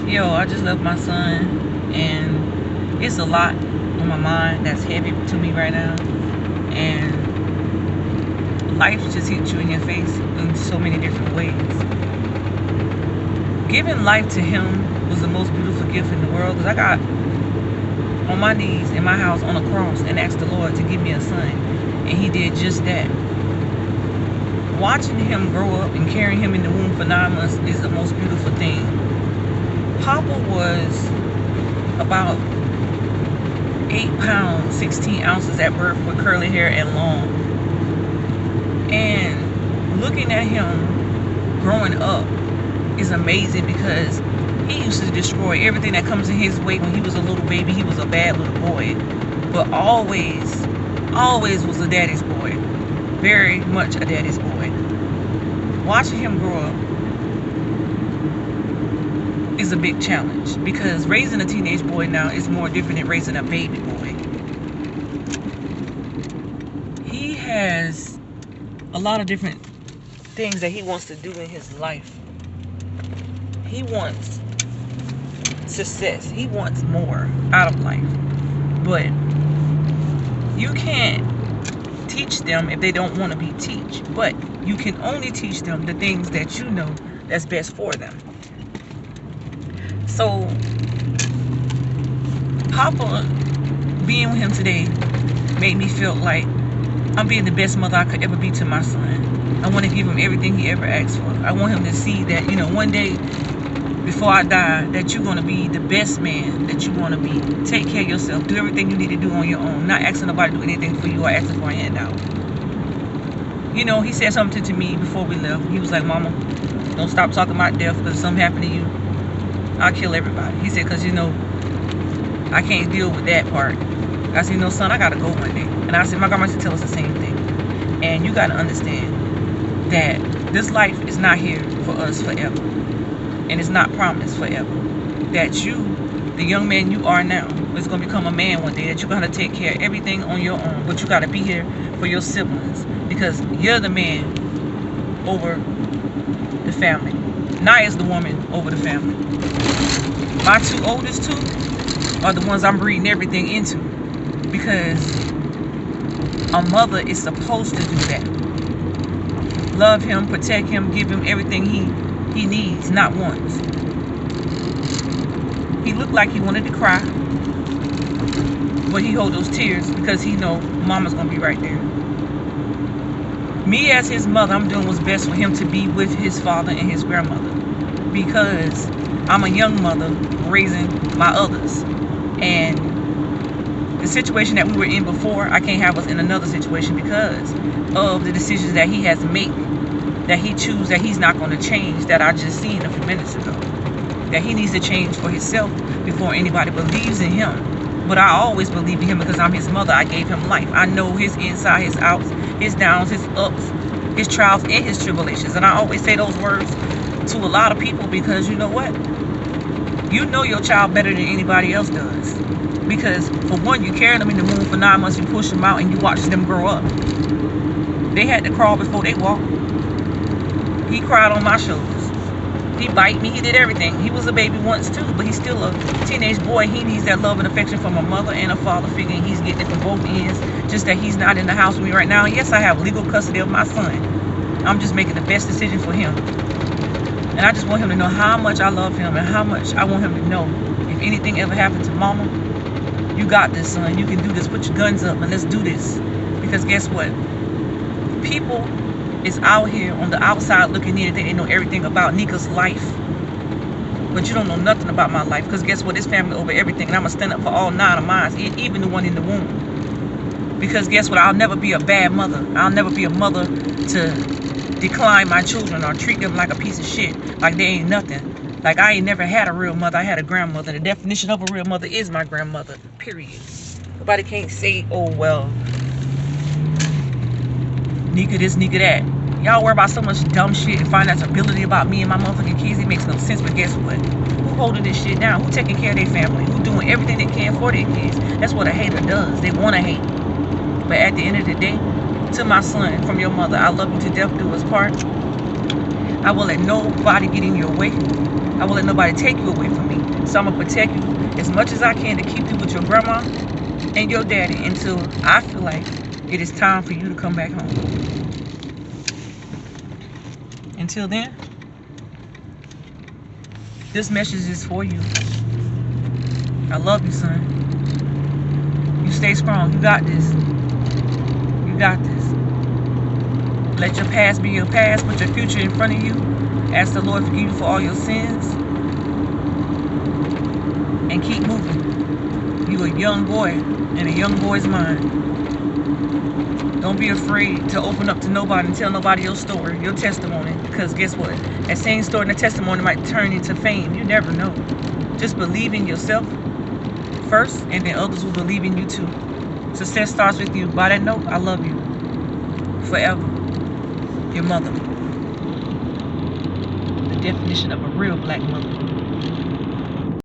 Yo, I just left my son, and it's a lot on my mind that's heavy to me right now. And life just hits you in your face in so many different ways. Giving life to him was the most beautiful gift in the world because I got on my knees in my house on a cross and asked the Lord to give me a son, and He did just that. Watching him grow up and carrying him in the womb for 9 months is the most beautiful thing. Papa was about 8 pounds, 16 ounces at birth with curly hair and long. And looking at him growing up is amazing because he used to destroy everything that comes in his way. When he was a little baby, he was a bad little boy, but always was a daddy's boy. Very much a daddy's boy. Watching him grow up is a big challenge because raising a teenage boy now is more different than raising a baby boy. He has a lot of different things that he wants to do in his life. He wants success. He wants more out of life. But you can't teach them if they don't want to be taught. But you can only teach them the things that you know that's best for them. So Papa being with him today made me feel like I'm being the best mother I could ever be to my son. I want to give him everything he ever asked for. I want him to see that, one day before I die, that you're going to be the best man that you want to be. Take care of yourself. Do everything you need to do on your own. Not asking nobody to do anything for you or asking for a handout. He said something to me before we left. He was like, Mama, don't stop talking about death because if something happened to you, I'll kill everybody. He said, because, I can't deal with that part. I said, son, I got to go one day. And I said, my grandma used to tell us the same thing. And you got to understand that this life is not here for us forever. And it's not promised forever. That you, the young man you are now, is going to become a man one day. That you're going to take care of everything on your own. But you got to be here for your siblings. Because you're the man over the family. Naya's the woman over the family. My two oldest two are the ones I'm breeding everything into. Because a mother is supposed to do that. Love him, protect him, give him everything he needs, not once. He looked like he wanted to cry, but he hold those tears because he know mama's gonna be right there. Me as his mother, I'm doing what's best for him to be with his father and his grandmother because I'm a young mother raising my others. And the situation that we were in before, I can't have us in another situation because of the decisions that he has made, that he chooses that he's not going to change, that I just seen a few minutes ago. That he needs to change for himself before anybody believes in him. But I always believe in him because I'm his mother. I gave him life. I know his inside, his outs, his downs, his ups, his trials, and his tribulations. And I always say those words to a lot of people because you know what? You know your child better than anybody else does. Because for one, you carry them in the womb for 9 months, you push them out, and you watch them grow up. They had to crawl before they walked. He cried on my shoulders. He bite me. He did everything. He was a baby once too, but he's still a teenage boy. He needs that love and affection from a mother and a father figure, and he's getting it from both ends. Just that he's not in the house with me right now. And yes, I have legal custody of my son. I'm just making the best decision for him. And I just want him to know how much I love him and how much I want him to know if anything ever happened to mama, you got this, son. You can do this. Put your guns up and let's do this. Because guess what? People is out here on the outside looking in and think they know everything about Nika's life. But you don't know nothing about my life. Because guess what? It's family over everything. And I'm going to stand up for all 9 of mine, even the one in the womb. Because guess what? I'll never be a bad mother. I'll never be a mother to decline my children or treat them like a piece of shit. Like they ain't nothing. Like I ain't never had a real mother. I had a grandmother. The definition of a real mother is my grandmother. Period. Nobody can't say, oh, well, Nika this, Nika that. Y'all worry about so much dumb shit and find out ability about me and my motherfucking kids. It makes no sense, but guess what? Who holding this shit down? Who taking care of their family? Who doing everything they can for their kids? That's what a hater does. They want to hate. But at the end of the day, to my son, from your mother, I love you to death, do us part. I won't let nobody get in your way. I won't let nobody take you away from me. So I'm going to protect you as much as I can to keep you with your grandma and your daddy until I feel like it is time for you to come back home. Until then, this message is for you. I love you, son. You stay strong. You got this. You got this. Let your past be your past. Put your future in front of you. Ask the Lord to forgive you for all your sins. And keep moving. You a young boy in a young boy's mind. Don't be afraid to open up to nobody and tell nobody your story, your testimony. Because guess what? That same story and the testimony might turn into fame. You never know. Just believe in yourself first, and then others will believe in you too. Success starts with you. By that note, I love you. Forever. Your mother. The definition of a real black mother.